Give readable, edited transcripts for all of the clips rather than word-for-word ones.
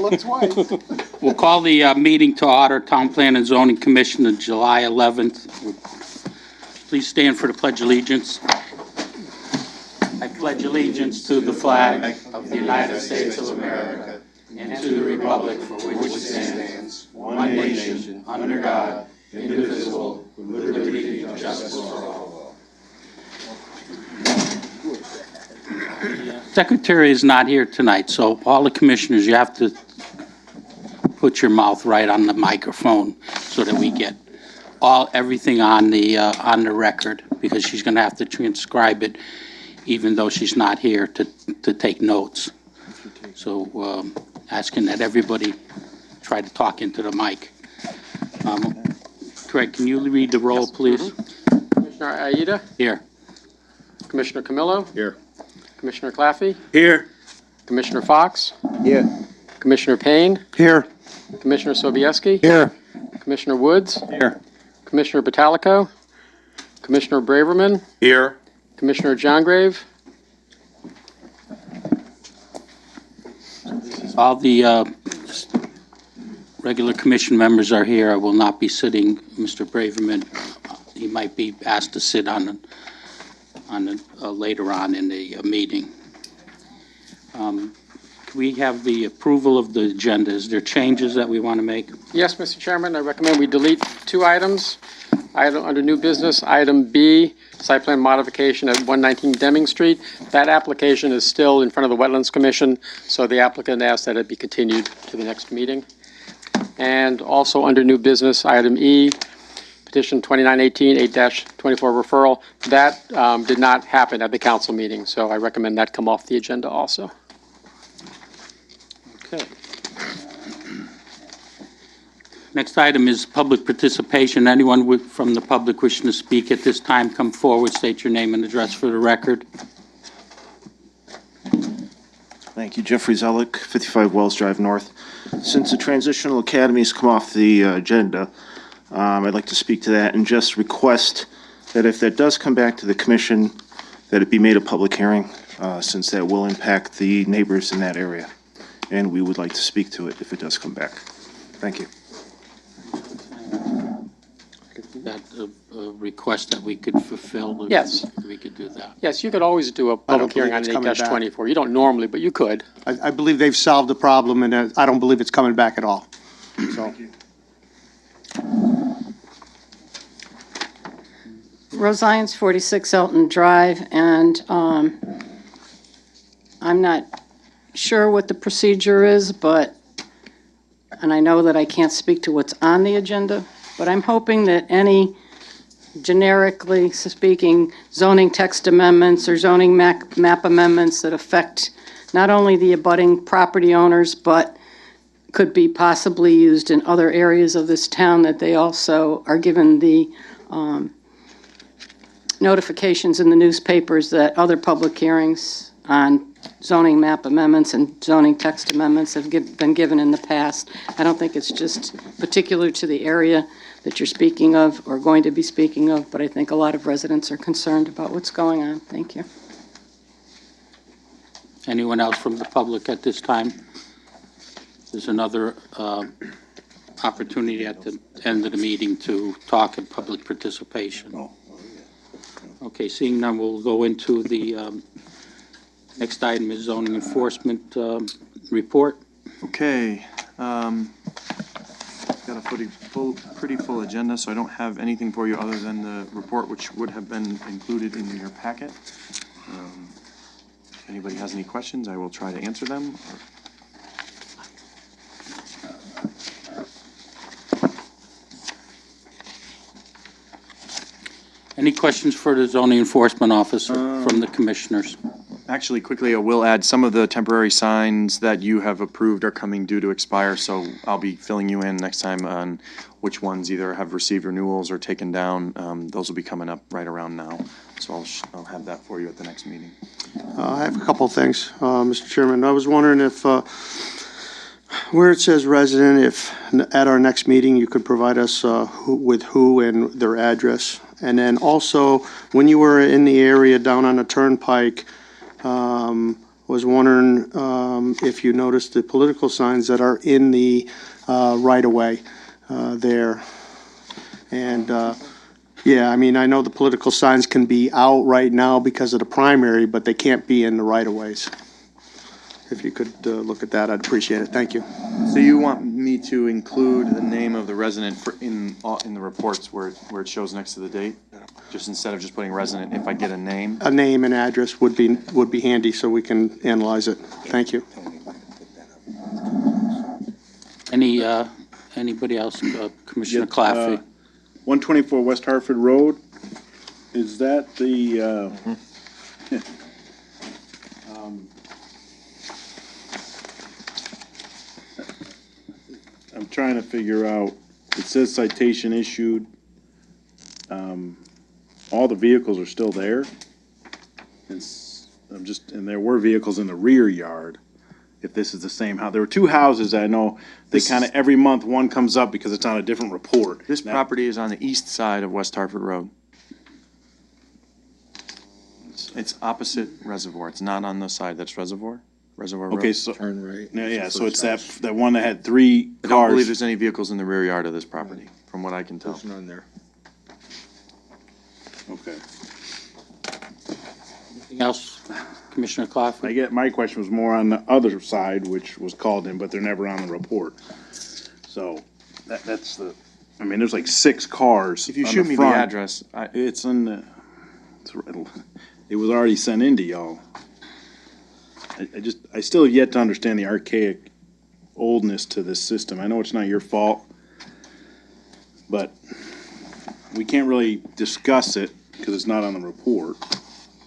look twice. We'll call the meeting to order, Town Plan and Zoning Commission on July 11th. Please stand for the Pledge of Allegiance. I pledge allegiance to the flag of the United States of America and to the republic for which it stands, one nation, under God, indivisible, with liberty and justice for all. The Secretary is not here tonight, so all the commissioners, you have to put your mouth right on the microphone so that we get everything on the record, because she's going to have to transcribe it, even though she's not here to take notes. So asking that everybody try to talk into the mic. Craig, can you read the roll, please? Commissioner Aida? Here. Commissioner Camillo? Here. Commissioner Claffey? Here. Commissioner Fox? Here. Commissioner Payne? Here. Commissioner Sobieski? Here. Commissioner Woods? Here. Commissioner Batalico? Commissioner Braverman? Here. Commissioner Johngrave? All the regular commission members are here. I will not be sitting. Mr. Braverman, he might be asked to sit later on in the meeting. Can we have the approval of the agenda? Is there changes that we want to make? Yes, Mr. Chairman, I recommend we delete 2 items. Item under new business, item B, site plan modification at 119 Deming Street. That application is still in front of the Wetlands Commission, so the applicant asked that it be continued to the next meeting. And also under new business, item E, petition 2918 8-24 referral. That did not happen at the council meeting, so I recommend that come off the agenda also. Okay. Next item is public participation. Anyone from the public wishing to speak at this time, come forward, state your name and address for the record. Thank you. Jeffrey Zellick, 55 Wells Drive North. Since the Transitional Academy has come off the agenda, I'd like to speak to that and just request that if that does come back to the commission, that it be made a public hearing, since that will impact the neighbors in that area. And we would like to speak to it if it does come back. Thank you. That a request that we could fulfill? Yes. We could do that. Yes, you could always do a public hearing on an 8-24. You don't normally, but you could. I believe they've solved the problem, and I don't believe it's coming back at all. So. Rose Lyons, 46 Elton Drive, and I'm not sure what the procedure is, and I know that I can't speak to what's on the agenda, but I'm hoping that any generically speaking zoning text amendments or zoning map amendments that affect not only the abutting property owners, but could be possibly used in other areas of this town, that they also are given the notifications in the newspapers that other public hearings on zoning map amendments and zoning text amendments have been given in the past. I don't think it's just particular to the area that you're speaking of or going to be speaking of, but I think a lot of residents are concerned about what's going on. Thank you. Anyone else from the public at this time? There's another opportunity at the end of the meeting to talk in public participation. Okay, seeing none, we'll go into the next item is zoning enforcement report. Okay. Got a pretty full agenda, so I don't have anything for you other than the report, which would have been included in your packet. If anybody has any questions, I will try to answer them. Any questions for the zoning enforcement officer from the commissioners? Actually, quickly, I will add some of the temporary signs that you have approved are coming due to expire, so I'll be filling you in next time on which ones either have received renewals or taken down. Those will be coming up right around now, so I'll have that for you at the next meeting. I have a couple of things, Mr. Chairman. I was wondering if, where it says resident, if at our next meeting you could provide us with who and their address. And then also, when you were in the area down on the turnpike, was wondering if you noticed the political signs that are in the right-of-way there. And, yeah, I mean, I know the political signs can be out right now because of the primary, but they can't be in the right-of-ways. If you could look at that, I'd appreciate it. Thank you. So you want me to include the name of the resident in the reports where it shows next to the date? Just instead of just putting resident, if I get a name? A name and address would be handy so we can analyze it. Thank you. Anybody else? Commissioner Claffey? 124 West Hartford Road, is that the, I'm trying to figure out, it says citation issued. All the vehicles are still there. And there were vehicles in the rear yard, if this is the same house. There were two houses I know, they kind of, every month, one comes up because it's on a different report. This property is on the east side of West Hartford Road. It's opposite Reservoir. It's not on the side that's Reservoir Road. Okay, so, Turn right. yeah, so it's that one that had three I don't believe cars. there's any vehicles in the rear yard of this property, from what I can tell. There's none there. Okay. Anything else, Commissioner Claffey? My question was more on the other side, which was called in, but they're never on the report. So, that's the, I mean, there's like 6 cars If you on shoot me the front. address, It's in the, it was already sent in to y'all. I still have yet to understand the archaic oldness to this system. I know it's not your fault, but we can't really discuss it because it's not on the report.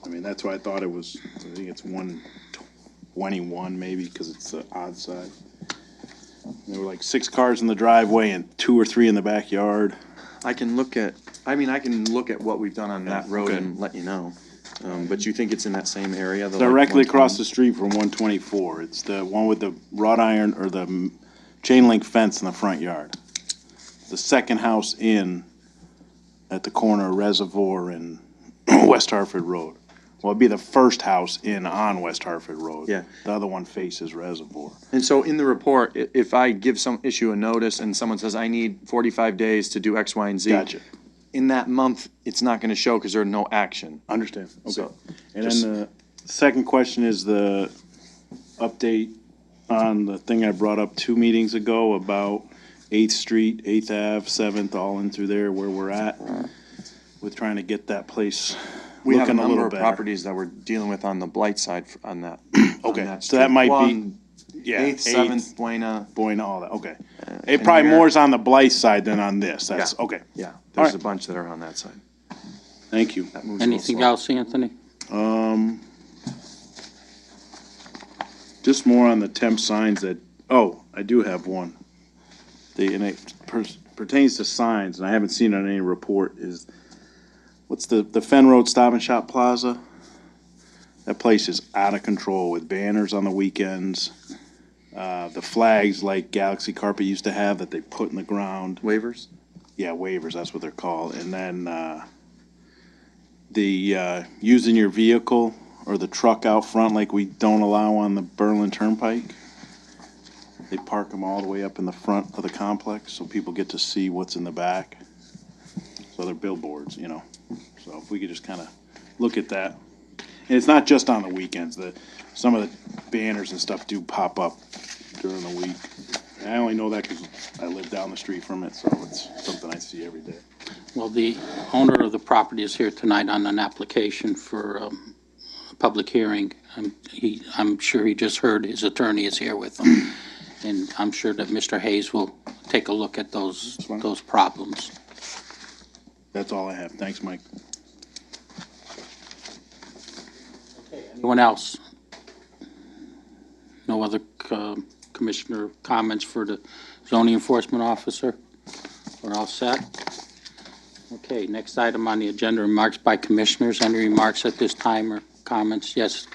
I mean, that's why I thought it was, I think it's 121 maybe, because it's the odd side. There were like 6 cars in the driveway and 2 or 3 in the backyard. I can look at what we've done on that road Okay. and let you know. But you think it's in that same area? Directly across the street from 124. It's the one with the wrought iron or the chain link fence in the front yard. The second house in at the corner of Reservoir and West Hartford Road. Well, it'd be the first house in on West Hartford Road. Yeah. The other one faces Reservoir. And so in the report, if I issue a notice and someone says, I need 45 days to do X, Y, and Z. Gotcha. In that month, it's not gonna show because there's no action. Understand. Okay. So, And just- then the second question is the update on the thing I brought up 2 meetings ago about 8th Street, 8th Ave, 7th, all in through there where we're at with trying to get that place We have a looking a number little of better. properties that we're dealing with on the blight side on that. Okay, on that so that street. might be- One, Yeah, 8th, 7th, Buena, Boy, all that, okay. and It probably here. more is on the Blythe side than on this, that's, Yeah. okay. Yeah, All there's right. a bunch that are on that side. Thank you. That moves a little Anything slow. else, Anthony? Just more on the temp signs that, I do have one. And it pertains to signs, and I haven't seen it on any report, is, what's the Fen Road Stop and Shop Plaza? That place is out of control with banners on the weekends. The flags like Galaxy Carpet used to have that they put in the ground. Waivers? Yeah, waivers, that's what they're called. And then, the, using your vehicle or the truck out front like we don't allow on the Berlin Turnpike. They park them all the way up in the front of the complex so people get to see what's in the back. So they're billboards, you know. So if we could just kind of look at that. And it's not just on the weekends, some of the banners and stuff do pop up during the week. And I only know that because I live down the street from it, so it's something I see every day. Well, the owner of the property is here tonight on an application for a public hearing. I'm sure he just heard his attorney is here with him. And I'm sure that Mr. Hayes will take a look at those problems. That's all I have. Thanks, Mike. Anyone else? No other commissioner comments for the zoning enforcement officer? We're all set? Okay, next item on the agenda, remarks by commissioners. Any remarks at this time or comments? Yes,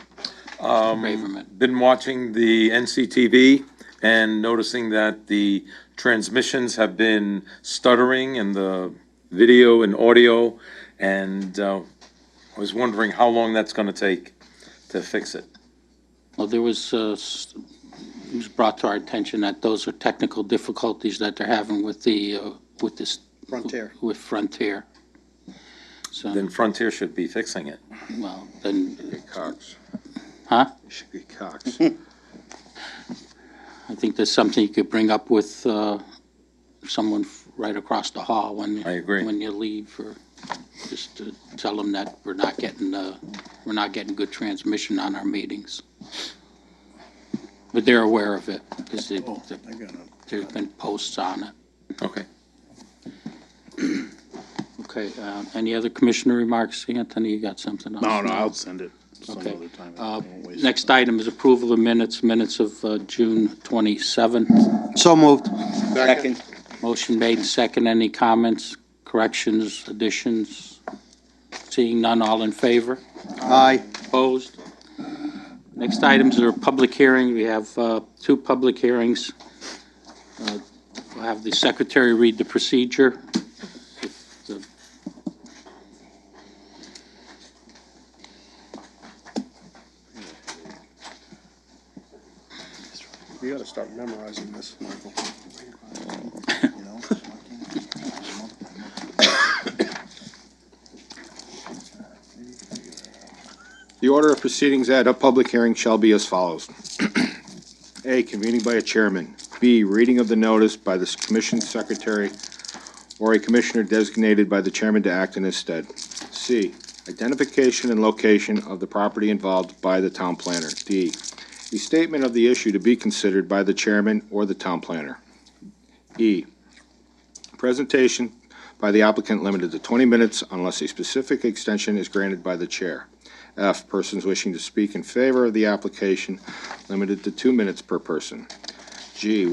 Braverman. Been watching the NCTV and noticing that the transmissions have been stuttering in the video and audio, and I was wondering how long that's going to take to fix it. Well, there was, it was brought to our attention that those are technical difficulties that they're having with the, with this. Frontier. With Frontier. So, Then Frontier should be fixing it. well, then, Cox. huh? It should be Cox. I think that's something you could bring up with someone right across the hall when. I agree. When you leave, or just to tell them that we're not getting good transmission on our meetings. But they're aware of it, because there's been posts on it. Okay. Okay, any other commissioner remarks? Anthony, you got something else? No, I'll send it some Okay. other time. I won't waste Next time. item is approval of minutes of June 27th. So moved. Second. Motion made, second. Any comments, corrections, additions? Seeing none, all in favor? Aye. Opposed? Next items are public hearing. We have two public hearings. We'll have the secretary read the procedure. If the- You gotta start memorizing this, Michael. The order of proceedings at a public hearing shall be as follows. A, convening by a chairman. B, reading of the notice by the commission secretary or a commissioner designated by the chairman to act in his stead. C, identification and location of the property involved by the town planner. D, a statement of the issue to be considered by the chairman or the town planner. E, presentation by the applicant limited to 20 minutes unless a specific extension is granted by the chair. F, persons wishing to speak in favor of the application limited to 2 minutes per person. G,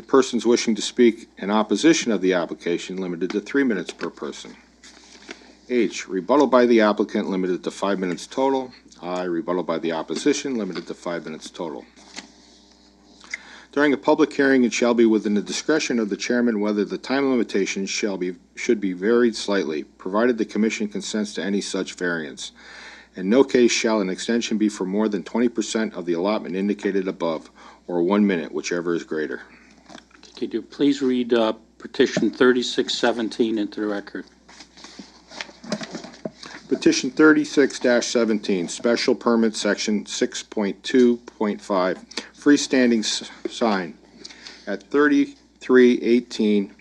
persons wishing to speak in opposition of the application limited to 3 minutes per person. H, rebuttal by the applicant limited to 5 minutes total. I, rebuttal by the opposition limited to 5 minutes total. During a public hearing, it shall be within the discretion of the chairman whether the time limitations should be varied slightly, provided the commission consents to any such variance. In no case shall an extension be for more than 20% of the allotment indicated above, or 1 minute, whichever is greater. Could you please read petition 3617 into the record? Petition 36-17, special permit section 6.2.5, freestanding sign at 3318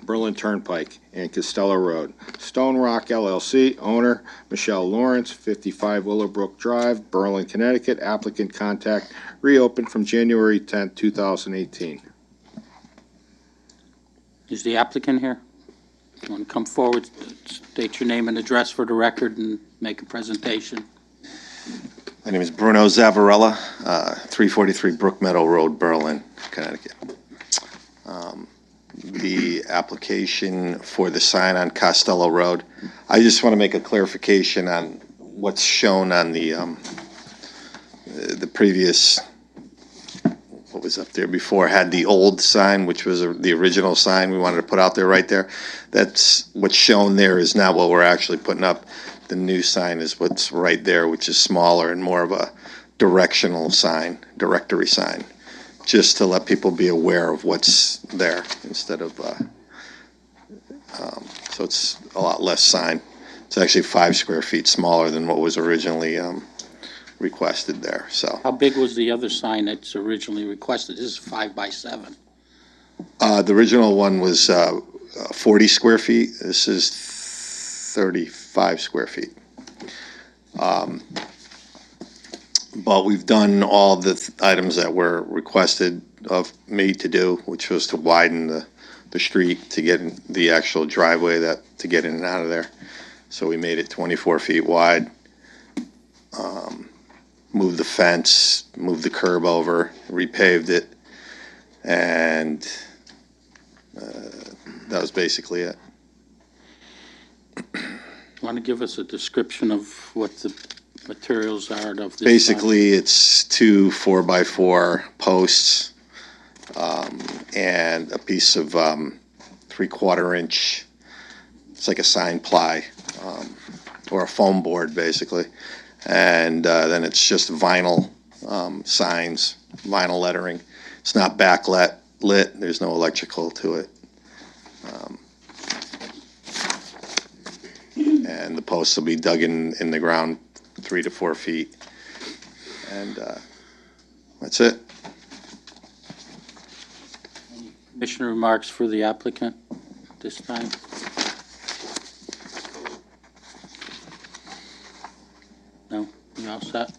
Berlin Turnpike and Costello Road. Stone Rock LLC, owner Michelle Lawrence, 55 Willowbrook Drive, Berlin, Connecticut. Applicant contact reopened from January 10, 2018. Is the applicant here? You want to come forward, state your name and address for the record, and make a presentation? My name is Bruno Zavarella, 343 Brook Meadow Road, Berlin, Connecticut. The application for the sign on Costello Road, I just want to make a clarification on what's shown on the previous, what was up there before, had the old sign, which was the original sign we wanted to put out there right there. That's what's shown there is not what we're actually putting up. The new sign is what's right there, which is smaller and more of a directional sign, directory sign, just to let people be aware of what's there instead of, so it's a lot less sign. It's actually 5 square feet smaller than what was originally requested there, so. How big was the other sign that's originally requested? This is 5 by 7. The original one was 40 square feet. This is 35 square feet. But we've done all the items that were requested of me to do, which was to widen the street to get in the actual driveway to get in and out of there. So we made it 24 feet wide. Moved the fence, moved the curb over, repaved it, and that was basically it. Want to give us a description of what the materials are of this sign? Basically, it's 2 4x4 posts and a piece of 3/4 inch, it's like a sign ply or a foam board, basically. And then it's just vinyl signs, vinyl lettering. It's not backlit, there's no electrical to it. And the posts will be dug in the ground 3 to 4 feet. And that's it. Commissioner remarks for the applicant this time? No? You all set?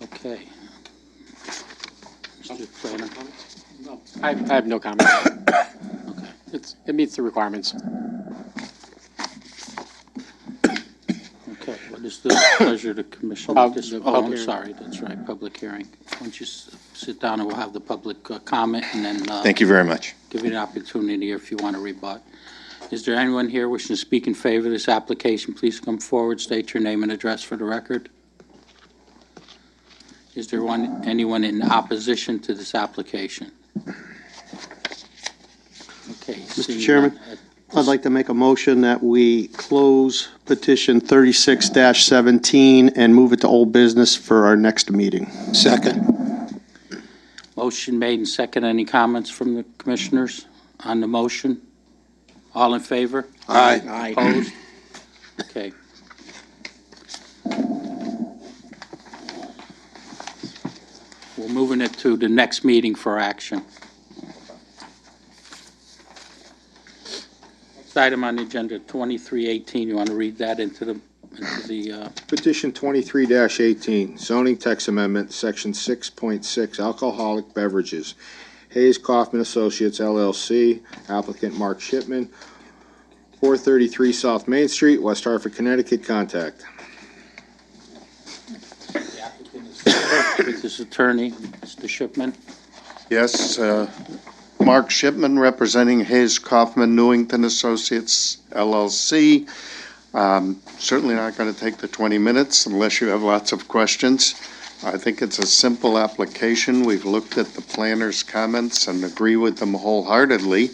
Okay. Mr. Planner? No, I have no comments. Okay. It meets the requirements. Okay, what is the pleasure of the commission? The Oh, public I'm hearing. sorry, that's right, public hearing. Why don't you sit down and we'll have the public comment and then Thank you very much. give you an opportunity if you want to rebut. Is there anyone here wishing to speak in favor of this application? Please come forward, state your name and address for the record. Is there anyone in opposition to this application? Okay. Mr. Chairman, I'd like to make a motion that we close petition 36-17 and move it to old business for our next meeting. Second. Motion made and second. Any comments from the commissioners on the motion? All in favor? Aye. Opposed? Okay. We're moving it to the next meeting for action. Next item on the agenda, 2318. You want to read that into the Petition 23-18, zoning text amendment, section 6.6, alcoholic beverages. Hayes Kaufman Associates LLC, applicant Mark Shipman, 433 South Main Street, West Hartford, Connecticut. Contact. the applicant is with his attorney, Mr. Shipman. Yes, Mark Shipman, representing Hayes Kaufman Newington Associates LLC. Certainly not going to take the 20 minutes unless you have lots of questions. I think it's a simple application. We've looked at the planner's comments and agree with them wholeheartedly.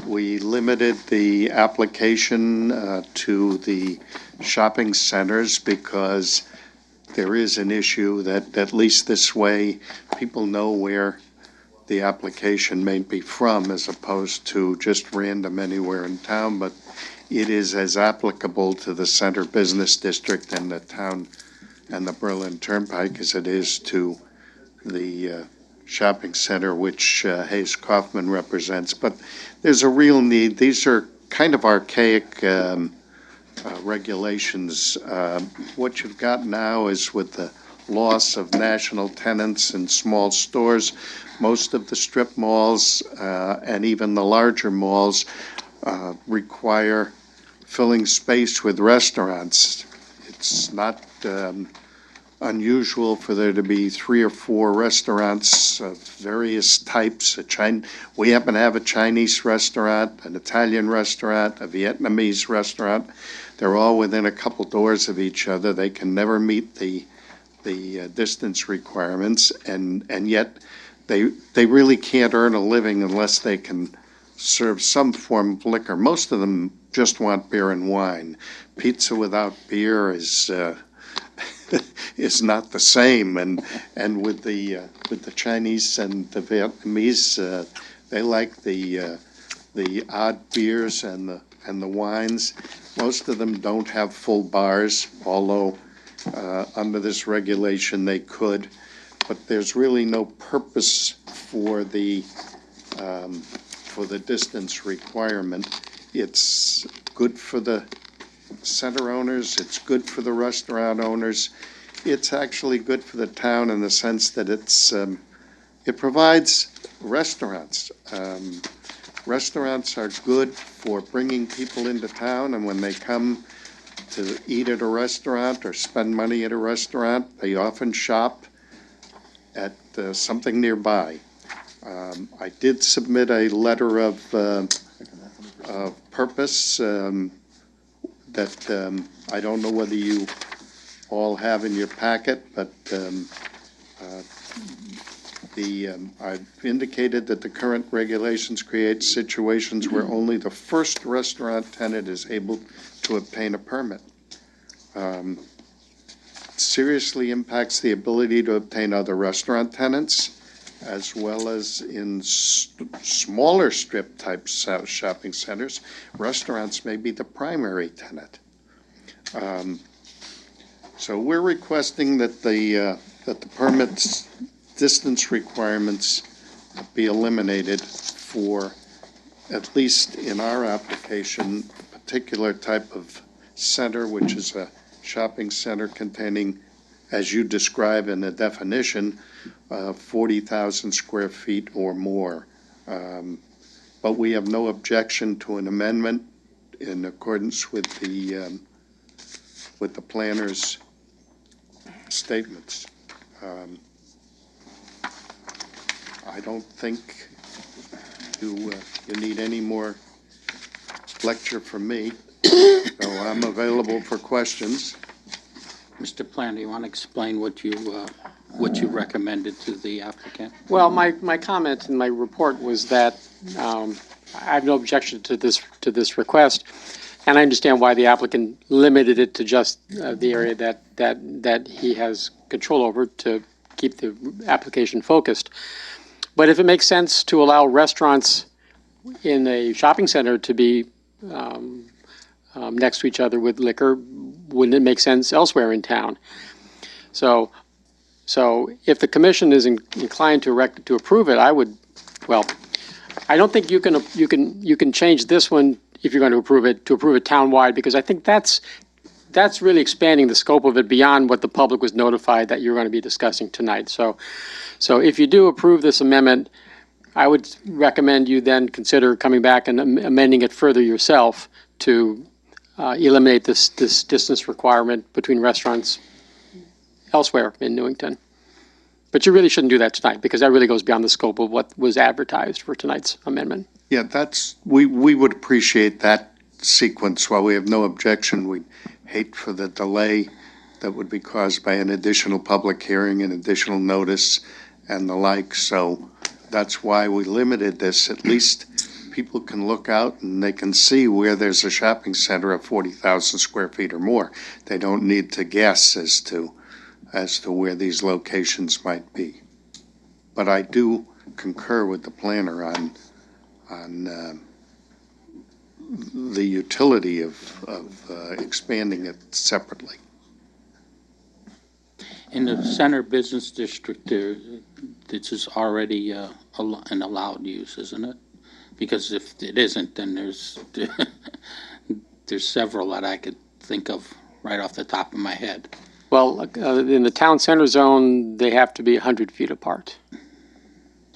We limited the application to the shopping centers because there is an issue that, at least this way, people know where the application may be from as opposed to just random anywhere in town, but it is as applicable to the center business district and the town and the Berlin Turnpike as it is to the shopping center which Hayes Kaufman represents. But there's a real need. These are kind of archaic regulations. What you've got now is with the loss of national tenants and small stores, most of the strip malls and even the larger malls require filling space with restaurants. It's not unusual for there to be 3 or 4 restaurants of various types. We happen to have a Chinese restaurant, an Italian restaurant, a Vietnamese restaurant. They're all within a couple doors of each other. They can never meet the distance requirements, and yet they really can't earn a living unless they can serve some form of liquor. Most of them just want beer and wine. Pizza without beer is is not the same. And with the Chinese and the Vietnamese, they like the odd beers and the wines. Most of them don't have full bars, although under this regulation they could. But there's really no purpose for the distance requirement. It's good for the center owners, it's good for the restaurant owners. It's actually good for the town in the sense that it provides restaurants. Restaurants are good for bringing people into town, and when they come to eat at a restaurant or spend money at a restaurant, they often shop at something nearby. I did submit a letter of purpose that I don't know whether you all have in your packet, but I've indicated that the current regulations create situations where only the first restaurant tenant is able to obtain a permit. seriously impacts the ability to obtain other restaurant tenants, as well as in smaller strip-type shopping centers, restaurants may be the primary tenant. So we're requesting that the permits distance requirements be eliminated for, at least in our application, a particular type of center, which is a shopping center containing, as you describe in the definition, 40,000 square feet or more. But we have no objection to an amendment in accordance with the planner's statements. I don't think you need any more lecture from me, so I'm available for questions. Mr. Planner, you want to explain what you recommended to the applicant? Well, my comment in my report was that I have no objection to this request, and I understand why the applicant limited it to just the area that he has control over to keep the application focused. But if it makes sense to allow restaurants in a shopping center to be next to each other with liquor, wouldn't it make sense elsewhere in town? So if the commission is inclined to approve it, I would, well, I don't think you can change this one if you're going to approve it townwide, because I think that's really expanding the scope of it beyond what the public was notified that you're going to be discussing tonight. So if you do approve this amendment, I would recommend you then consider coming back and amending it further yourself to eliminate this distance requirement between restaurants elsewhere in Newington. But you really shouldn't do that tonight, because that really goes beyond the scope of what was advertised for tonight's amendment. Yeah, we would appreciate that sequence. While we have no objection, we'd hate for the delay that would be caused by an additional public hearing and additional notice and the like. So that's why we limited this. At least people can look out and they can see where there's a shopping center of 40,000 square feet or more. They don't need to guess as to where these locations might be. But I do concur with the planner on the utility of expanding it separately. In the center business district, this is already an allowed use, isn't it? Because if it isn't, then there's several that I could think of right off the top of my head. Well, in the town center zone, they have to be 100 feet apart.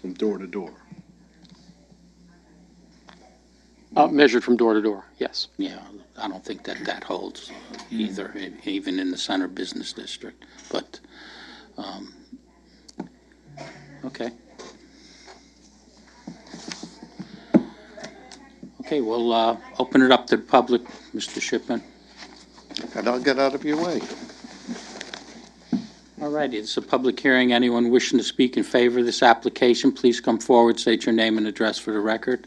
From door to door. Measured from door to door, yes. Yeah, I don't think that holds either, even in the center business district, but, okay. Okay, we'll open it up to the public, Mr. Shipman. And I'll get out of your way. All righty, it's a public hearing. Anyone wishing to speak in favor of this application, please come forward, state your name and address for the record.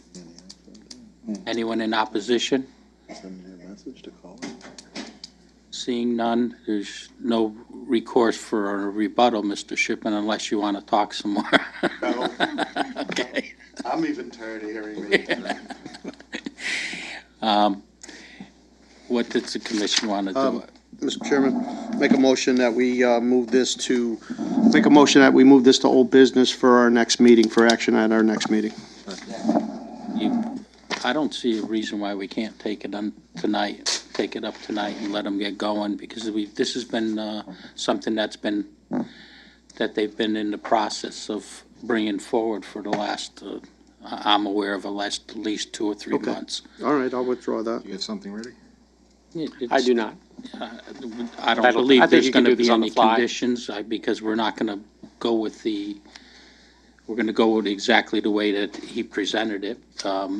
Anyone in opposition? Send me a message to call. Seeing none, there's no recourse for a rebuttal, Mr. Shipman, unless you want to talk some more. No. Okay. I'm even tired of hearing it. What does the commission want to do? Mr. Chairman, make a motion that we move this to old business for our next meeting, for action at our next meeting. I don't see a reason why we can't take it up tonight and let them get going, because this has been something that they've been in the process of bringing forward for the last, I'm aware of, at least 2 or 3 Okay. months. All right, I'll withdraw that. You have something ready? I do not. I don't believe I think there's you can going to do this be on the any fly. conditions, because we're not going to go with we're going to go with exactly the way that he presented it.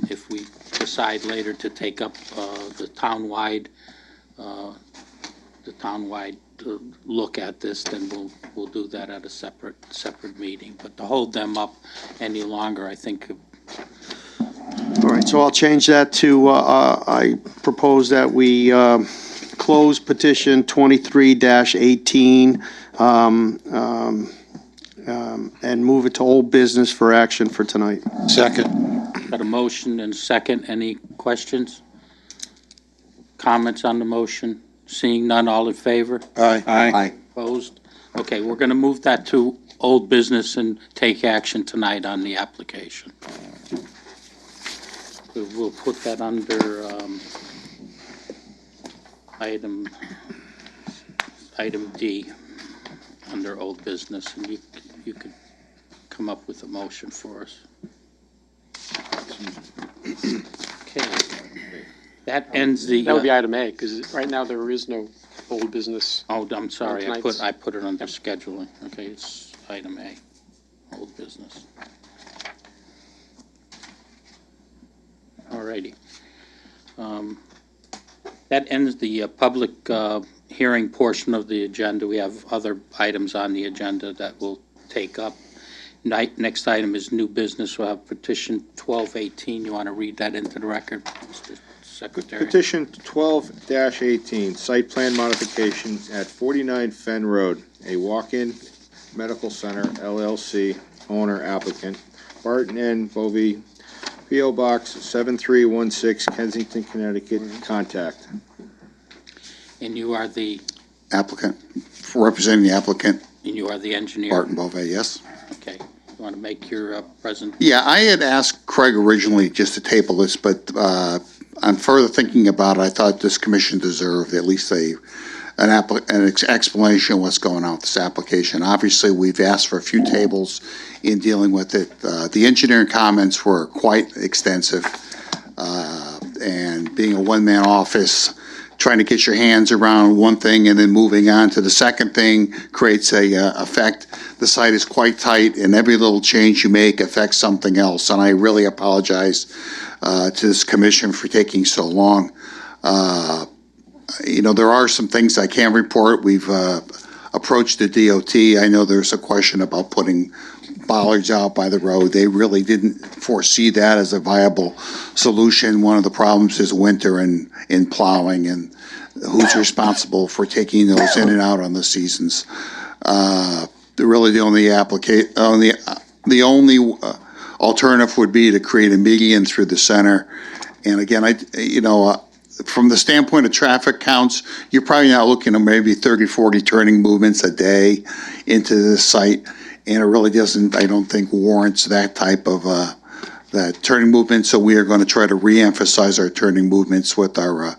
If we decide later to take up the townwide look at this, then we'll do that at a separate meeting. But to hold them up any longer, I think. All right, so I'll change that to, I propose that we close petition 23-18 and move it to old business for action for tonight. Second. Got a motion and a second. Any questions? Comments on the motion? Seeing none, all in favor? Aye. Opposed? Okay, we're going to move that to old business and take action tonight on the application. We'll put that under item D, under old business, and you could come up with a motion for us. Okay. That ends the. That would be item A, because right now there is no old business. Oh, I'm sorry, tonight's- I put it under scheduling. Okay, it's item A, old business. All righty. That ends the public hearing portion of the agenda. We have other items on the agenda that we'll take up. Next item is new business. We'll have petition 1218. You want to read that into the record, Mr. Secretary? Petition 12-18, site plan modification at 49 Fen Road, a walk-in medical center LLC, owner applicant, Barton N. Bovee, P.O. Box 7316, Kensington, Connecticut, contact. And you are the Representing the applicant, engineer? Barton Bovee, yes. Okay. You want to make your present? Yeah, I had asked Craig originally just to table this, but on further thinking about it, I thought this commission deserved at least an explanation of what's going on with this application. Obviously, we've asked for a few tables in dealing with it. The engineering comments were quite extensive, and being a one-man office, trying to get your hands around one thing and then moving on to the second thing creates a effect. The site is quite tight, and every little change you make affects something else, and I really apologize to this commission for taking so long. There are some things I can report. We've approached the DOT. I know there's a question about putting bollards out by the road. They really didn't foresee that as a viable solution. One of the problems is winter and in plowing, and who's responsible for taking those in and out on the seasons. Really, the only alternative would be to create a median through the center. And again, from the standpoint of traffic counts, you're probably not looking at maybe 30, 40 turning movements a day into the site. And it really doesn't, I don't think, warrants that type of that turning movement. So we are going to try to re-emphasize our turning movements with our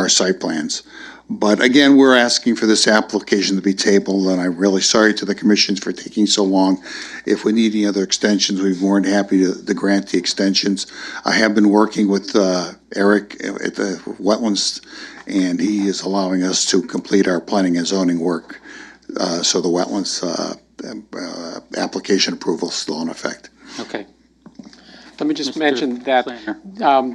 site plans. But again, we're asking for this application to be tabled, and I'm really sorry to the commissions for taking so long. If we need any other extensions, we'd be more than happy to grant the extensions. I have been working with Eric at the wetlands, and he is allowing us to complete our planning and zoning work. So the wetlands application approval is still in effect. Okay. Let me just Mr. mention that Planner.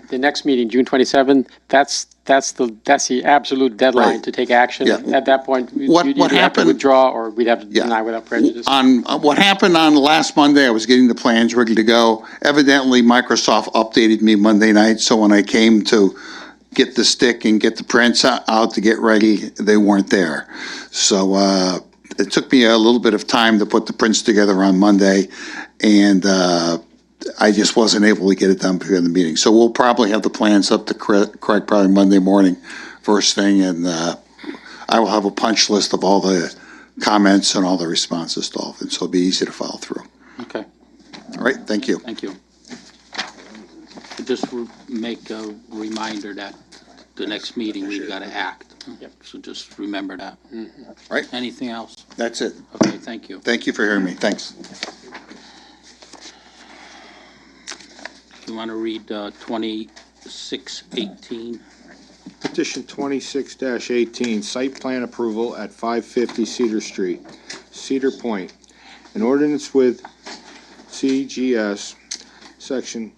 the next meeting, June 27th, that's the absolute deadline Right. to take action. Yeah. At that point, What you'd either have to happened- withdraw, or we'd have to Yeah. deny without prejudice. On what happened on last Monday, I was getting the plans ready to go. Evidently, Microsoft updated me Monday night, so when I came to get the stick and get the prints out to get ready, they weren't there. So it took me a little bit of time to put the prints together on Monday, and I just wasn't able to get it done before the meeting. So we'll probably have the plans up to correct probably Monday morning, first thing, and I will have a punch list of all the comments and all the responses to all of it, so it'll be easy to follow through. Okay, All right, thank you. thank you. Just make a reminder that the next meeting, we've got to act. Yep. So just remember that. Right. Anything else? That's it. Okay, thank you. Thank you for hearing me. Thanks. You want to read 2618? Petition 26-18, site plan approval at 550 Cedar Street, Cedar Point. An ordinance with CGS, Section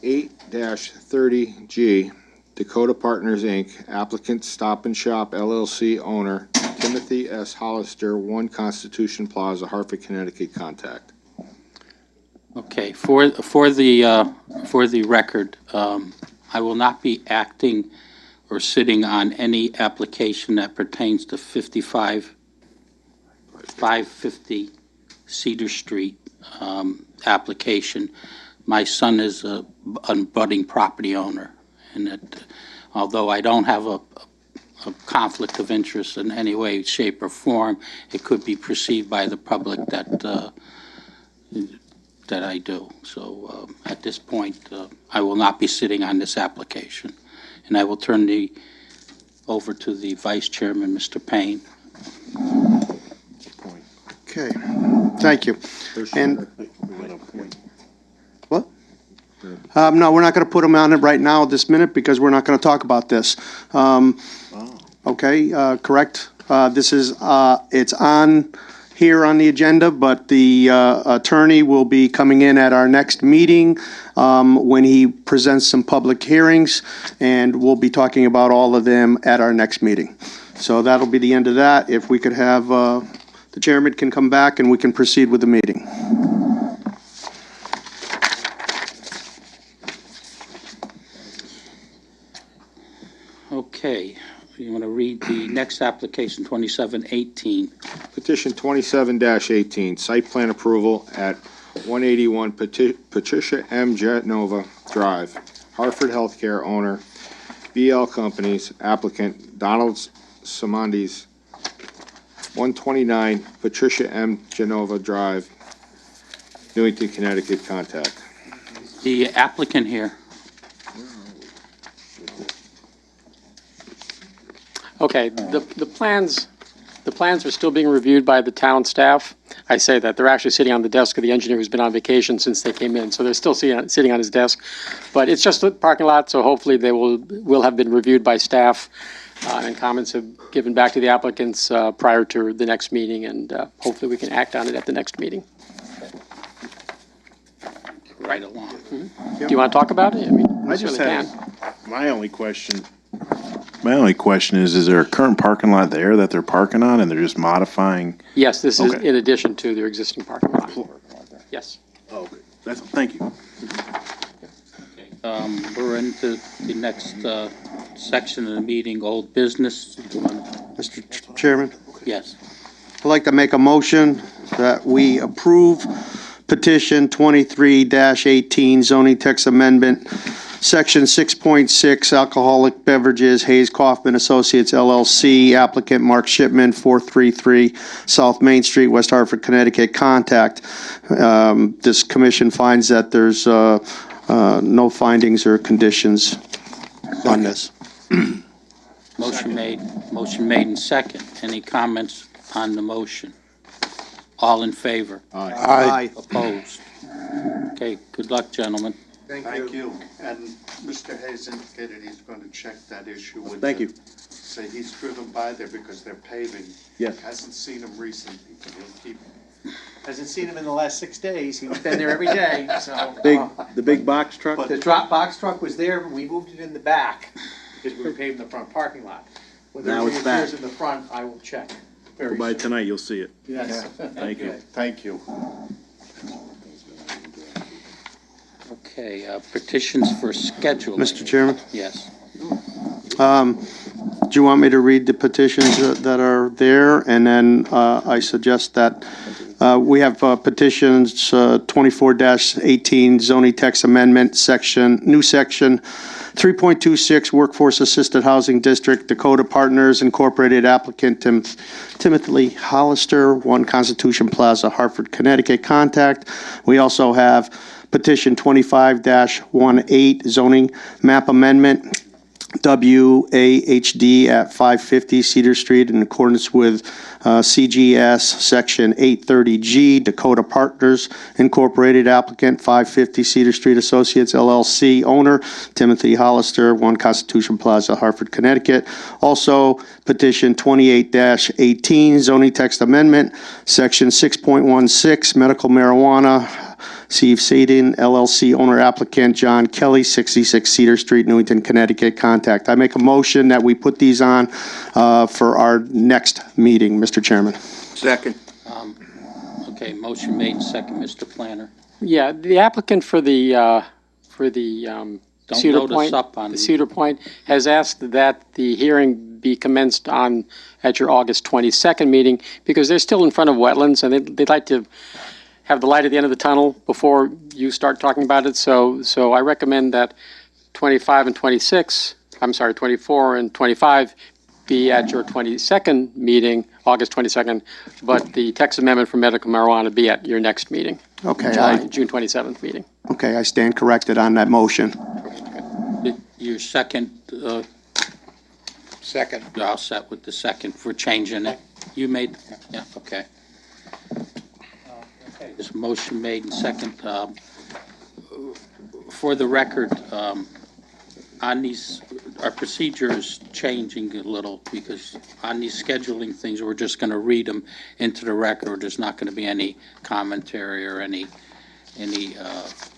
8-30G, Dakota Partners, Inc., applicant Stop and Shop LLC owner, Timothy S. Hollister, 1 Constitution Plaza, Hartford, Connecticut, contact. Okay, for the record, I will not be acting or sitting on any application that pertains to 550 Cedar Street application. My son is a budding property owner, and that although I don't have a conflict of interest in any way, shape, or form, it could be perceived by the public that I do. So at this point, I will not be sitting on this application. And I will turn over to the Vice Chairman, Mr. Payne. Okay, thank you. And, what? No, we're not going to put them on it right now this minute because we're not going to talk about this. Okay, correct? This is, it's on here on the agenda, but the attorney will be coming in at our next meeting when he presents some public hearings, and we'll be talking about all of them at our next meeting. So that'll be the end of that. If we could have, the chairman can come back and we can proceed with the meeting. Okay, you want to read the next application, 2718? Petition 27-18, site plan approval at 181 Patricia M. Genova Drive, Hartford Healthcare owner, BL Companies, applicant Donald Simondis, 129 Patricia M. Genova Drive, Newington, Connecticut, contact. The applicant here. Okay, the plans are still being reviewed by the town staff. I say that, they're actually sitting on the desk of the engineer who's been on vacation since they came in, so they're still sitting on his desk. But it's just a parking lot, so hopefully they will have been reviewed by staff, and comments have given back to the applicants prior to the next meeting, and hopefully we can act on it at the next meeting. Right along. Do you want to talk about it? I mean, we I just certainly had, can. my only question is there a current parking lot there that they're parking on and they're just modifying? Yes, this is Okay. in addition to their existing parking lot. Yes. Oh, okay. Thank you. We're into the next section of the meeting, old business. Mr. Chairman? Yes. I'd like to make a motion that we approve petition 23-18 zoning text amendment, section 6.6 alcoholic beverages, Hayes Kaufman Associates LLC, applicant Mark Shipman, 433 South Main Street, West Hartford, Connecticut, contact. This commission finds that there's no findings or conditions on this. Motion made in second. Any comments on the motion? All in favor? Aye. Opposed? Okay, good luck, gentlemen. Thank you. And Mr. Hayes indicated he's going to check that issue with. Thank you. Say he's driven by there because they're paving. Yes. Hasn't seen them recently, but he'll keep. Hasn't seen him in the last 6 days. He's been there every day, so. The big box truck? The drop box truck was there, we moved it in the back because we were paving the front parking lot. When there Now it's reappears back. in the front, I will check. Very By soon. tonight, you'll see it. Yes. Thank you. Thank you. Okay, petitions for scheduling. Mr. Chairman? Yes. Do you want me to read the petitions that are there? And then I suggest that we have petitions 24-18 zoning text amendment section, new section 3.26 Workforce Assisted Housing District, Dakota Partners Incorporated, applicant Timothy Hollister, 1 Constitution Plaza, Hartford, Connecticut, contact. We also have petition 25-18 zoning map amendment, WAHD at 550 Cedar Street in accordance with CGS Section 830G, Dakota Partners Incorporated, applicant 550 Cedar Street Associates LLC, owner Timothy Hollister, 1 Constitution Plaza, Hartford, Connecticut. Also, petition 28-18 zoning text amendment, Section 6.16 medical marijuana, Steve Sadin, LLC, owner applicant John Kelly, 66 Cedar Street, Newington, Connecticut, contact. I make a motion that we put these on for our next meeting, Mr. Chairman. Second. Okay, motion made in second, Mr. Planner. Yeah, the applicant for the Don't Cedar notice Point, up on the the- Cedar Point has asked that the hearing be commenced at your August 22nd meeting, because they're still in front of wetlands, and they'd like to have the light at the end of the tunnel before you start talking about it. So I recommend that 25 and 26, I'm sorry, 24 and 25 be at your 22nd meeting, August 22nd, but the text amendment for medical marijuana be at your next meeting, Okay, June 27th meeting. I stand corrected on that motion. Your second, Second. you're all set with the second for changing it? You made, yeah, okay. Okay, there's a motion made and second. For the record, on these, our procedure is changing a little, because on these scheduling things, we're just going to read them into the record. There's not going to be any commentary or any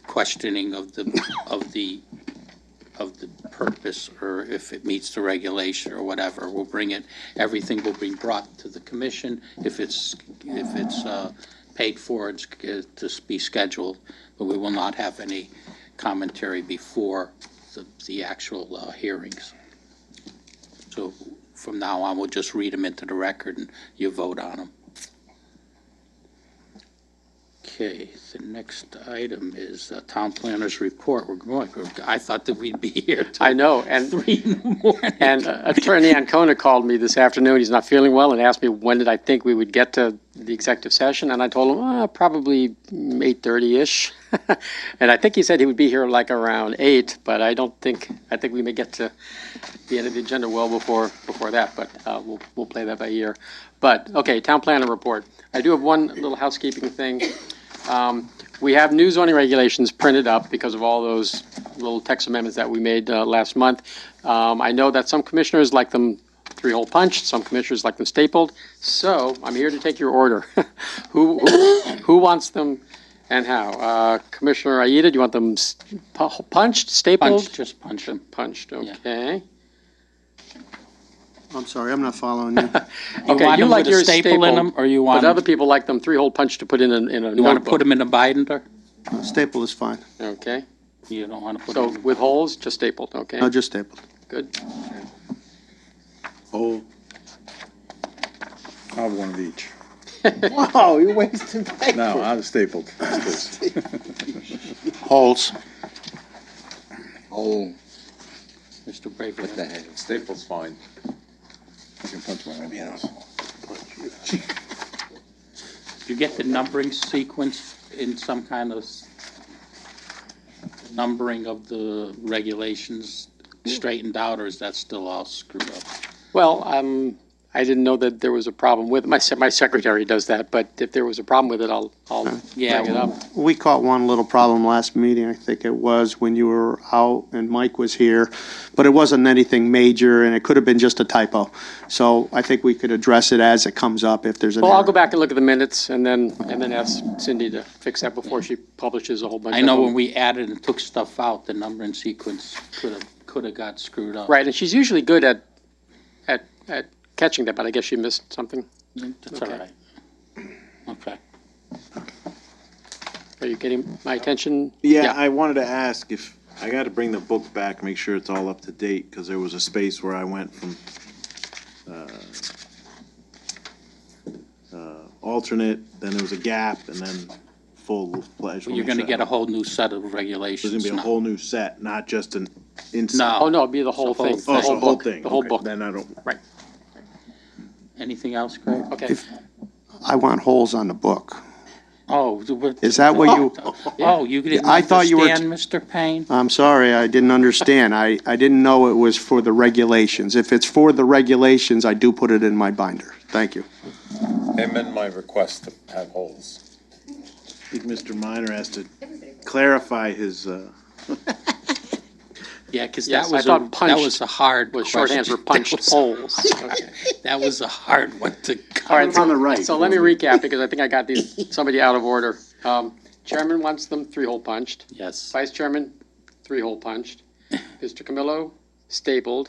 questioning of the purpose, or if it meets the regulation or whatever. We'll bring it, everything will be brought to the commission. If it's paid for, it's to be scheduled, but we will not have any commentary before the actual hearings. So from now on, we'll just read them into the record and you vote on them. Okay, the next item is town planner's report. We're going, I thought that we'd be here till I know, and 3 in the morning. And Attorney Ancona called me this afternoon. He's not feeling well, and asked me when did I think we would get to the executive session, and I told him probably 8:30-ish. And I think he said he would be here like around 8, but I think we may get to the end of the agenda well before that, but we'll play that by ear. But, okay, town planner report. I do have one little housekeeping thing. We have new zoning regulations printed up because of all those little text amendments that we made last month. I know that some commissioners like them 3-hole punched, some commissioners like them stapled, so I'm here to take your order. Who wants them and how? Commissioner Aida, do you want them punched, stapled? Punch, just punch them. Punched, okay. I'm sorry, I'm not following you. You Okay, want you them like with a yours staple in them, or you want But other people like them 3-hole punched to put in a you want to notebook. put them in a binder? Staple is fine. Okay, You don't want to put so them. with holes, just stapled, okay, No, just staple. good. Oh. I'll have one of each. Wow, you're wasting paper. No, I'm stapled. Holes. Oh, Mr. Braver. what the heck? Staples fine. You can punch my ideas. You get the numbering sequence in some kind of numbering of the regulations straightened out, or is that still all screwed up? Well, I didn't know that there was a problem with, my secretary does that, but if there was a problem with it, I'll Yeah, bring it up. We caught one little problem last meeting, I think it was, when you were out and Mike was here, but it wasn't anything major, and it could have been just a typo. So I think we could address it as it comes up if there's an Well, I'll error. go back and look at the minutes and then ask Cindy to fix that before she publishes a whole bunch of I them. know when we added and took stuff out, the numbering sequence could have got screwed up. Right, and she's usually good at catching that, but I guess she missed something. That's all Okay. right. Okay. Are you getting my attention? Yeah, I wanted to ask if, I got to bring the book back, make sure it's all up to date, because there was a space where I went from alternate, then there was a gap, and then full-fledged. You're going to get a whole new set of There's regulations going to be a now. whole new set, not just an inside. No. Oh, no, it'd be the whole It's the whole thing. thing. Oh, so the whole book, thing. The whole Okay, book. Then I don't. Anything else, Craig? Okay. I want holes on the book. Oh. Is that what you, Oh, you didn't I thought you were understand, Mr. Payne? I'm sorry, I didn't understand. I didn't know it was for the regulations. If it's for the regulations, I do put it in my binder. Thank you. Amend my request to have holes. I think Mr. Minor has to clarify his, Yeah, because Yes, that was I thought that punched was a hard Was question. shorthand for punched That was- holes. Okay. That was a hard one to All right, It's on the right. So let me recap, because I think I got somebody out of order. Chairman wants them 3-hole punched. Yes. Vice Chairman, 3-hole punched. Mr. Camillo, stapled.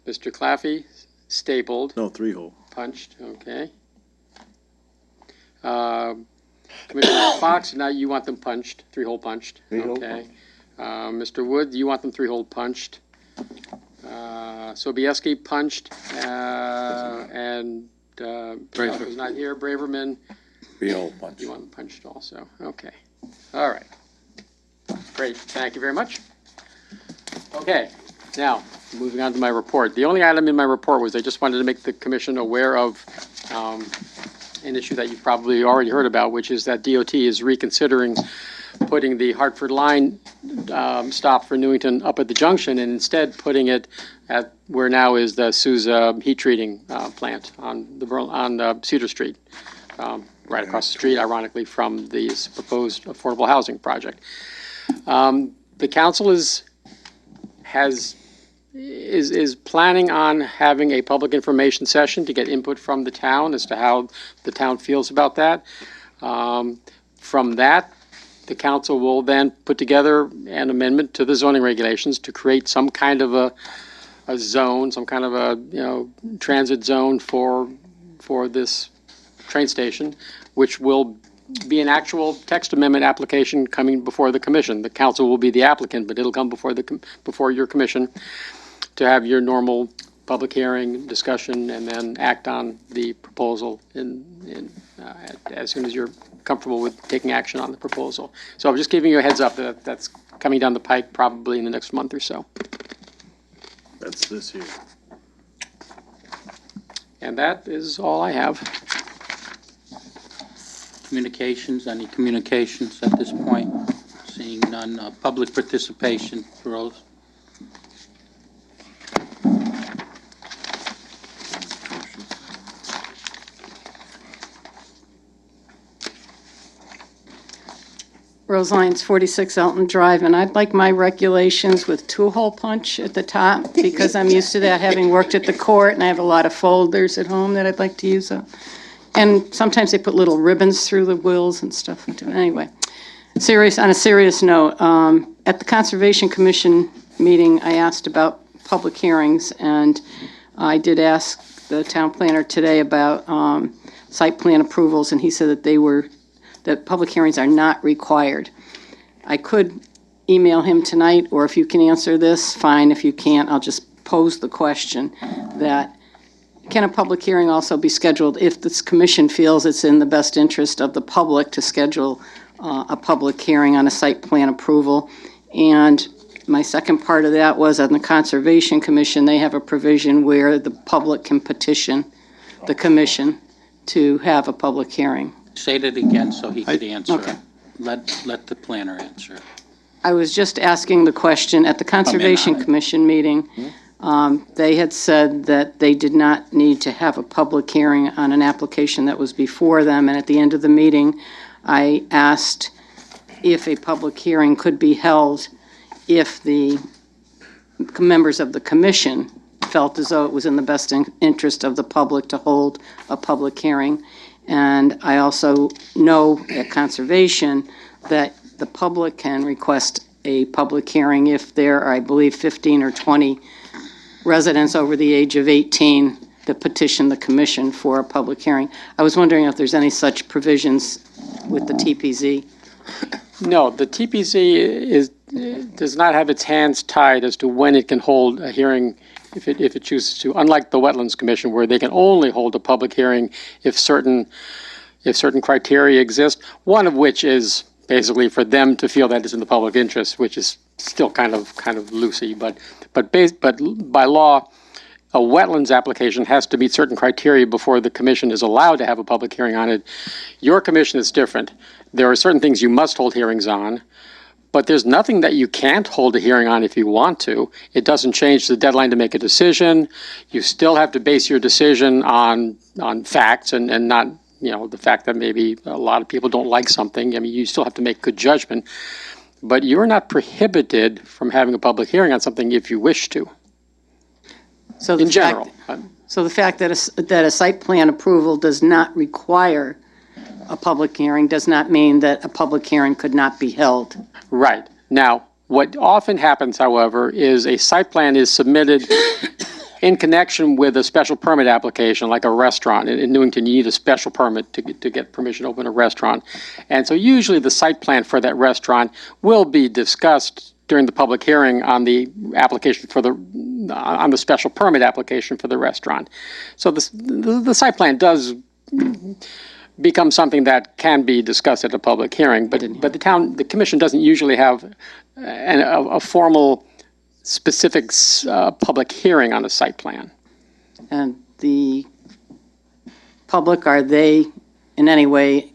Mr. Claffey, stapled, no, 3-hole. punched, okay. Commissioner Fox, now you want them punched, 3-hole punched. Three-hole Okay. Mr. Wood, you want them three-hole punched. Sobieski punched, and who's not here, Braverman, Real punch. you want them punched also. Okay. All right. Great. Thank you very much. Okay. Now, moving on to my report. The only item in my report was I just wanted to make the commission aware of an issue that you've probably already heard about, which is that DOT is reconsidering putting the Hartford line stop for Newington up at the junction and instead putting it at where now is the Sousa heat treating plant on Cedar Street, right across the street, ironically, from this proposed affordable housing project. The council is planning on having a public information session to get input from the town as to how the town feels about that. From that, the council will then put together an amendment to the zoning regulations to create some kind of a zone, some kind of a, transit zone for this train station, which will be an actual text amendment application coming before the commission. The council will be the applicant, but it'll come before your commission to have your normal public hearing, discussion, and then act on the proposal as soon as you're comfortable with taking action on the proposal. So I'm just giving you a heads up that that's coming down the pike probably in the next month or so. That's this here. And that is all I have. Communications, any communications at this point? Seeing none. Public participation, Rose? Rose Lyons, 46 Elton Drive, and I'd like my regulations with two-hole punch at the top, because I'm used to that, having worked at the court, and I have a lot of folders at home that I'd like to use. And sometimes they put little ribbons through the wheels and stuff. Anyway, on a serious note, at the Conservation Commission meeting, I asked about public hearings, and I did ask the town planner today about site plan approvals, and he said that public hearings are not required. I could email him tonight, or if you can answer this, fine. If you can't, I'll just pose the question that, can a public hearing also be scheduled if this commission feels it's in the best interest of the public to schedule a public hearing on a site plan approval? And my second part of that was on the Conservation Commission, they have a provision where the public can petition the commission to have a public hearing. Say that again so he could answer. Okay. Let the planner answer. I was just asking the question at the Conservation Commission meeting. They had said that they did not need to have a public hearing on an application that was before them, and at the end of the meeting, I asked if a public hearing could be held if the members of the commission felt as though it was in the best interest of the public to hold a public hearing. And I also know at Conservation that the public can request a public hearing if there are, I believe, 15 or 20 residents over the age of 18 that petition the commission for a public hearing. I was wondering if there's any such provisions with the TPZ. No, the TPZ does not have its hands tied as to when it can hold a hearing if it chooses to, unlike the Wetlands Commission, where they can only hold a public hearing if certain criteria exist, one of which is basically for them to feel that it's in the public interest, which is still kind of loosey, but by law, a wetlands application has to meet certain criteria before the commission is allowed to have a public hearing on it. Your commission is different. There are certain things you must hold hearings on, but there's nothing that you can't hold a hearing on if you want to. It doesn't change the deadline to make a decision. You still have to base your decision on facts and not, the fact that maybe a lot of people don't like something. I mean, you still have to make good judgment. But you're not prohibited from having a public hearing on something if you wish to, So in general. So the fact that a site plan approval does not require a public hearing does not mean that a public hearing could not be held. Right. Now, what often happens, however, is a site plan is submitted in connection with a special permit application, like a restaurant. In Newington, you need a special permit to get permission to open a restaurant. And so usually the site plan for that restaurant will be discussed during the public hearing on the application for on the special permit application for the restaurant. So the site plan does become something that can be discussed at a public hearing, but the commission doesn't usually have a formal, specific public hearing on a site plan. And the public, are they in any way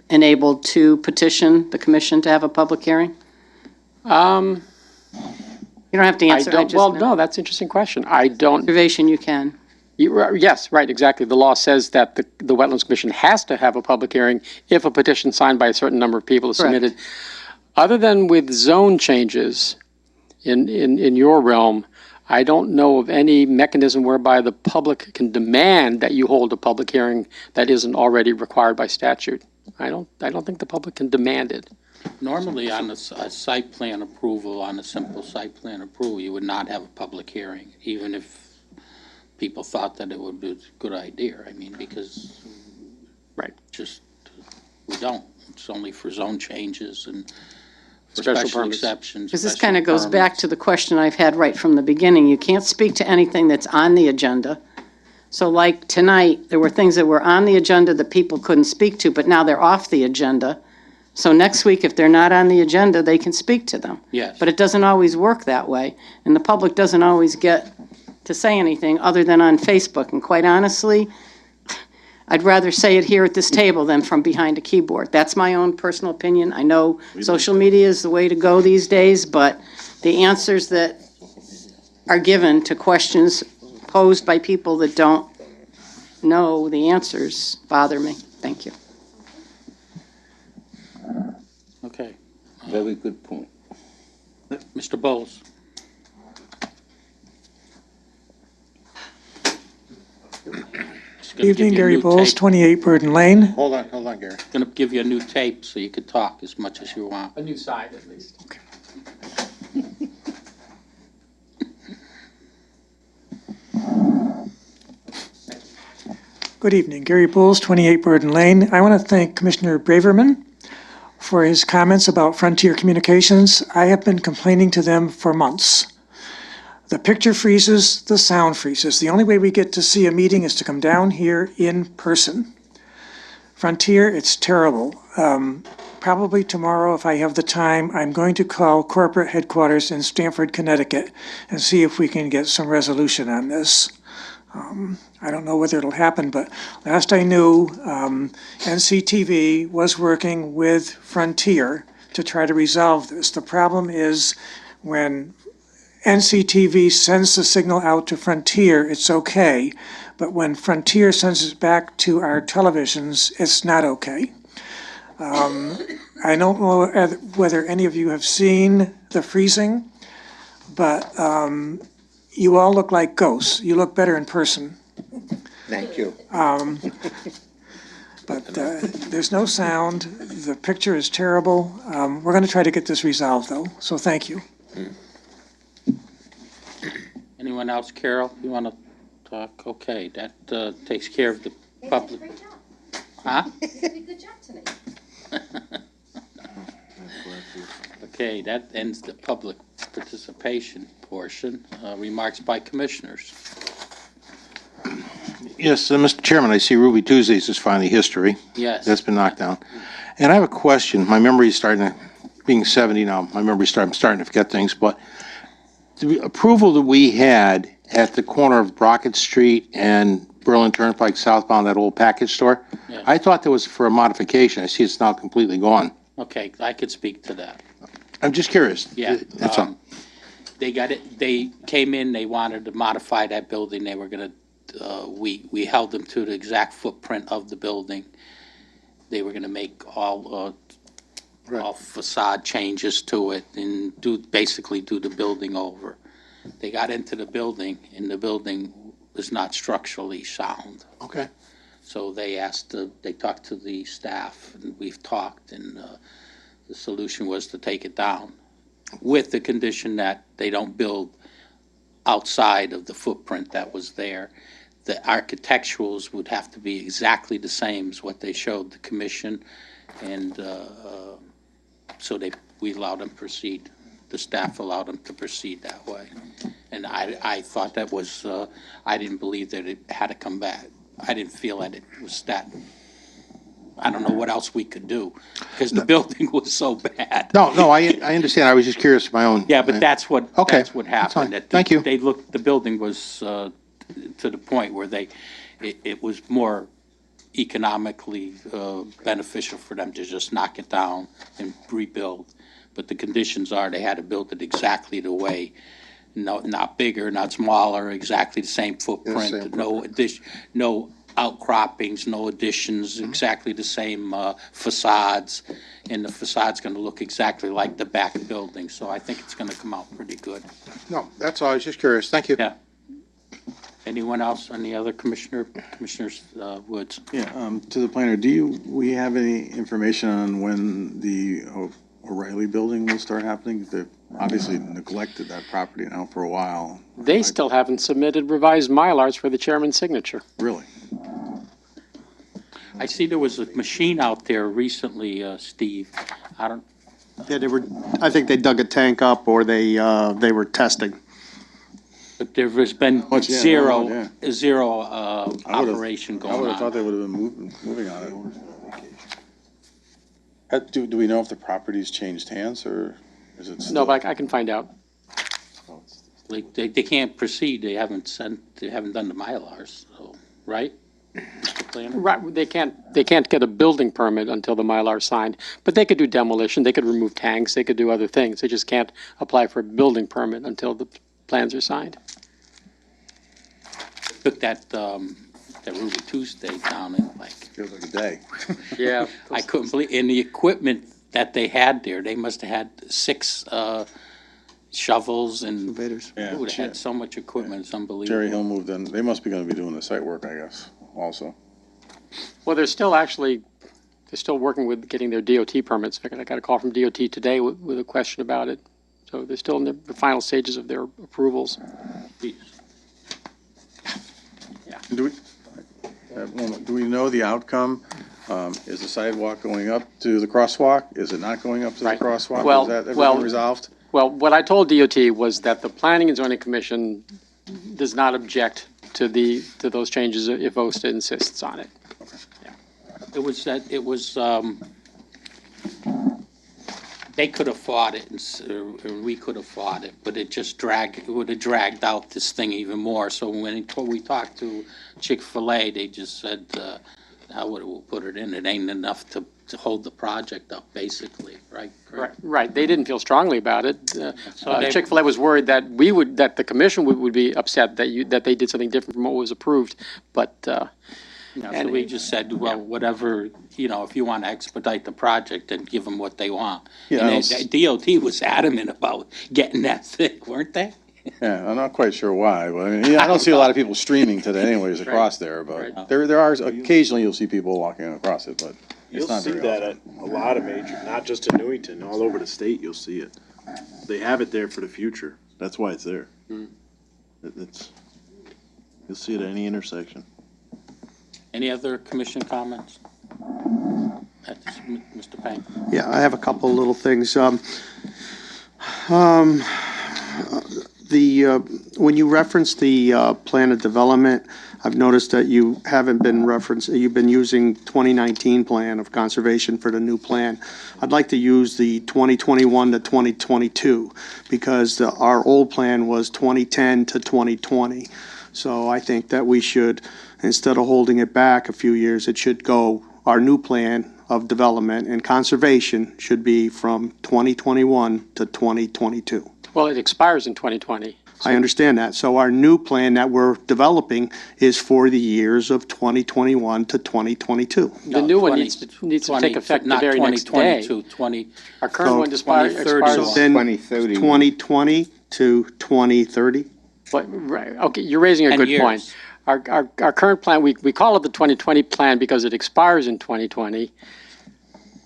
enabled to petition the commission to have a public hearing? You don't have to answer. No, that's an interesting question. I don't. Observation, you can. Yes, right, exactly. The law says that the Wetlands Commission has to have a public hearing if a petition signed by a certain number of people is submitted. Other than with zone changes in your realm, I don't know of any mechanism whereby the public can demand that you hold a public hearing that isn't already required by statute. I don't think the public can demand it. Normally, on a site plan approval, on a simple site plan approval, you would not have a public hearing, even if people thought that it would be a good idea. I mean, because we don't. It's only for zone changes and for special exceptions. Because this kind of goes back to the question I've had right from the beginning. You can't speak to anything that's on the agenda. So like tonight, there were things that were on the agenda that people couldn't speak to, but now they're off the agenda. So next week, if they're not on the agenda, they can speak to them. Yes. But it doesn't always work that way, and the public doesn't always get to say anything other than on Facebook. And quite honestly, I'd rather say it here at this table than from behind a keyboard. That's my own personal opinion. I know social media is the way to go these days, but the answers that are given to questions posed by people that don't know the answers bother me. Thank you. Okay. Very good point. Mr. Bowles. Evening, Gary Bowles, 28 Burden Lane. Hold on, Gary. Going to give you a new tape so you could talk as much as you want. A new side, at least. Okay. Good evening, Gary Bowles, 28 Burden Lane. I want to thank Commissioner Braverman for his comments about Frontier Communications. I have been complaining to them for months. The picture freezes, the sound freezes. The only way we get to see a meeting is to come down here in person. Frontier, it's terrible. Probably tomorrow, if I have the time, I'm going to call corporate headquarters in Stamford, Connecticut, and see if we can get some resolution on this. I don't know whether it'll happen, but last I knew, NCTV was working with Frontier to try to resolve this. The problem is when NCTV sends the signal out to Frontier, it's okay, but when Frontier sends it back to our televisions, it's not okay. I don't know whether any of you have seen the freezing, but you all look like ghosts. You look better in person. Thank you. But there's no sound. The picture is terrible. We're going to try to get this resolved, though, so thank you. Anyone else? Carol, you want to talk? Okay, that takes care of the public. Great job. Huh? You did a good job tonight. Okay, that ends the public participation portion. Remarks by commissioners. Yes, Mr. Chairman, I see Ruby Tuesdays is finally history. Yes. That's been knocked down. And I have a question. My memory's starting to, being 70 now, I'm starting to forget things, but the approval that we had at the corner of Brockett Street and Berlin Turnpike southbound, that old package store, Yeah. I thought that was for a modification. I see it's now completely gone. Okay, I could speak to that. I'm just curious. Yeah. That's all. They got it, they came in, they wanted to modify that building, they were gonna, we held them to the exact footprint of the building. They were gonna make all facade changes to it and basically do the building over. They got into the building, and the building was not structurally sound. Okay. So they talked to the staff, and we've talked, and the solution was to take it down with the condition that they don't build outside of the footprint that was there. The architecturals would have to be exactly the same as what they showed the commission, and so we allowed them to proceed. the staff allowed them to proceed that way. And I thought that was, I didn't believe that it had to come back. I didn't feel that it was that, I don't know what else we could do, because the building was so bad. No, I understand. I was just curious my own. Yeah, but that's what Okay, that's what that's fine. happened. That Thank you. They looked. The building was to the point where it was more economically beneficial for them to just knock it down and rebuild. But the conditions are they had to build it exactly the way, not bigger, not smaller, exactly the same footprint. No addition, no outcroppings, no additions, exactly the same facades, and the facade's going to look exactly like the back building. So I think it's going to come out pretty good. No, that's all. I was just curious. Thank you. Yeah. Anyone else? Any other commissioners? Woods? Yeah, to the planner, we have any information on when the O'Reilly building will start happening? They've obviously neglected that property now for a while. They still haven't submitted revised Mylars for the chairman's signature. Really? I see there was a machine out there recently, Steve. Yeah, I think they dug a tank up or they were testing. But there has been zero operation I going would have thought on. they would have been moving on it. Do we know if the property's changed hands, or is it still? No, but I can find out. They can't proceed. They haven't done the Mylars, so, right? Mr. Planner? Right, they can't get a building permit until the Mylar is signed, but they could do demolition, they could remove tanks, they could do other things. They just can't apply for a building permit until the plans are signed. Took that Ruby Tuesday down in like. Feels like a day. Yeah. I couldn't believe, and the equipment that they had there, they must have had 6 shovels and. Excavators. Yeah. Ooh, they had so much equipment, it's unbelievable. Jerry Hill moved in. They must be gonna be doing the site work, I guess, also. Well, they're still working with getting their DOT permits. In fact, I got a call from DOT today with a question about it. So they're still in the final stages of their approvals. Do we know the outcome? Is the sidewalk going up to the crosswalk? Is it not going up to the Right. crosswalk? Well- Is that ever well- been resolved? Well, what I told DOT was that the Planning and Zoning Commission does not object to those changes if OSTA insists on it. It was, they could have fought it, or we could have fought it, but it would have dragged out this thing even more. So when we talked to Chick-fil-A, they just said, how would we put it in? It ain't enough to hold the project up, basically, right? Right, they didn't feel strongly about it. they- Chick-fil-A was worried that that the commission would be upset that they did something different from what was approved, but, So we just said, well, whatever, if you want to expedite the project, then give them what they want. Yeah, And DOT was adamant about getting that thing, weren't they? Yeah, I'm not quite sure why, but I mean, I don't see a lot of people streaming today anyways across there, but there are, occasionally you'll see people walking across it, but it's You'll not see very that often. at a lot of major, not just in Newington, all over the state, you'll see it. They have it there for the future. That's why it's there. It's, you'll see it at any intersection. Any other commission comments? Mr. Payne? Yeah, I have a couple of little things. When you reference the plan of development, I've noticed that you haven't been you've been using 2019 plan of conservation for the new plan. I'd like to use the 2021 to 2022 because our old plan was 2010 to 2020. So I think that we should, instead of holding it back a few years, it should go, our new plan of development and conservation should be from 2021 to 2022. well, it expires in 2020. I understand that. So our new plan that we're developing is for the years of 2021 to 2022. The new one needs to take effect the very next day. 2022, Our current one expires. So then 2020 to 2030? But, right, okay, you're raising a 10 good years. point. Our current plan, we call it the 2020 plan because it expires in 2020.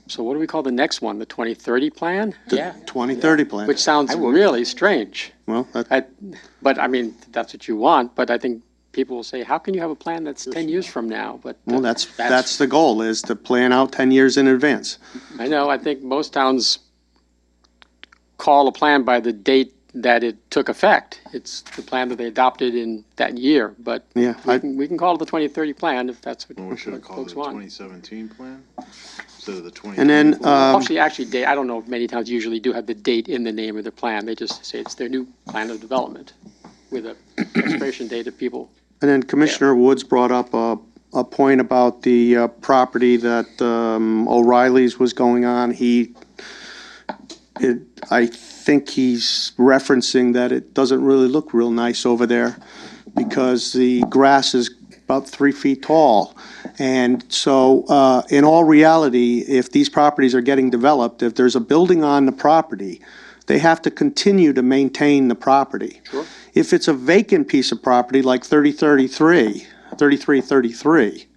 So what do we call the next one, the 2030 plan? Yeah. 2030 plan. Which sounds really strange. Well, But I mean, that's what you want, but I think people will say, how can you have a plan that's 10 years from now? But well, that's the goal, is to plan out 10 years in advance. I know, I think most towns call a plan by the date that it took effect. It's the plan that they adopted in that year, but Yeah, we can call it the 2030 plan if that's what Well, we should have what called folks it the want. 2017 plan instead of the 20. and then, Actually, date, I don't know if many towns usually do have the date in the name of the plan. They just say it's their new plan of development with a expiration date of people. and then Commissioner Woods brought up a point about the property that O'Reilly's was going on. I think he's referencing that it doesn't really look real nice over there because the grass is about 3 feet tall. And so, in all reality, if these properties are getting developed, if there's a building on the property, they have to continue to maintain the property. Sure. If it's a vacant piece of property like 3333,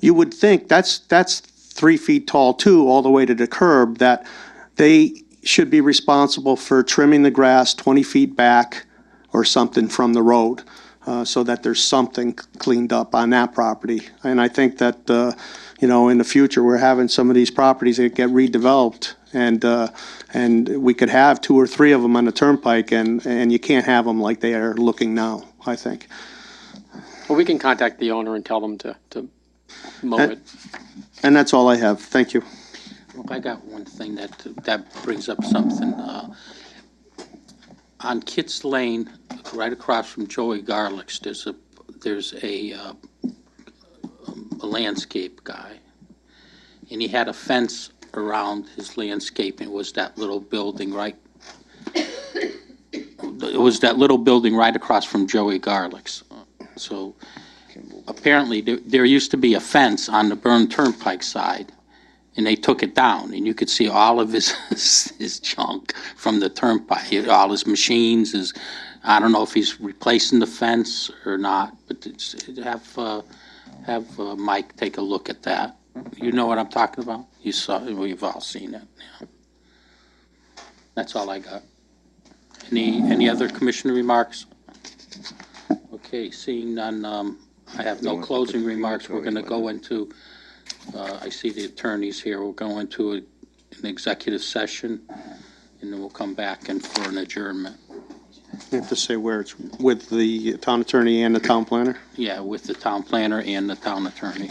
you would think that's 3 feet tall too, all the way to the curb, that they should be responsible for trimming the grass 20 feet back or something from the road, so that there's something cleaned up on that property. And I think that, in the future, we're having some of these properties that get redeveloped, and we could have 2 or 3 of them on the turnpike, and you can't have them like they are looking now, I think. Well, we can contact the owner and tell them to mow it. And that's all I have. Thank you. Well, I got one thing that brings up something. On Kitts Lane, right across from Joey Garlick's, there's a landscape guy, and he had a fence around his landscape, and it was that little building right. It was that little building right across from Joey Garlick's. So apparently, there used to be a fence on the Byrne Turnpike side, and they took it down, and you could see all of his his junk from the turnpike, all his machines. I don't know if he's replacing the fence or not, but have Mike take a look at that. You know what I'm talking about? We've all seen it. Yeah. That's all I got. Any other commissioner remarks? Okay, seeing none, I have no closing remarks. We're going to go into. I see the attorneys here. We'll go into an executive session, and then we'll come back and for an adjournment. You have to say where it's with the town attorney and the town planner? Yeah, with the town planner and the town attorney.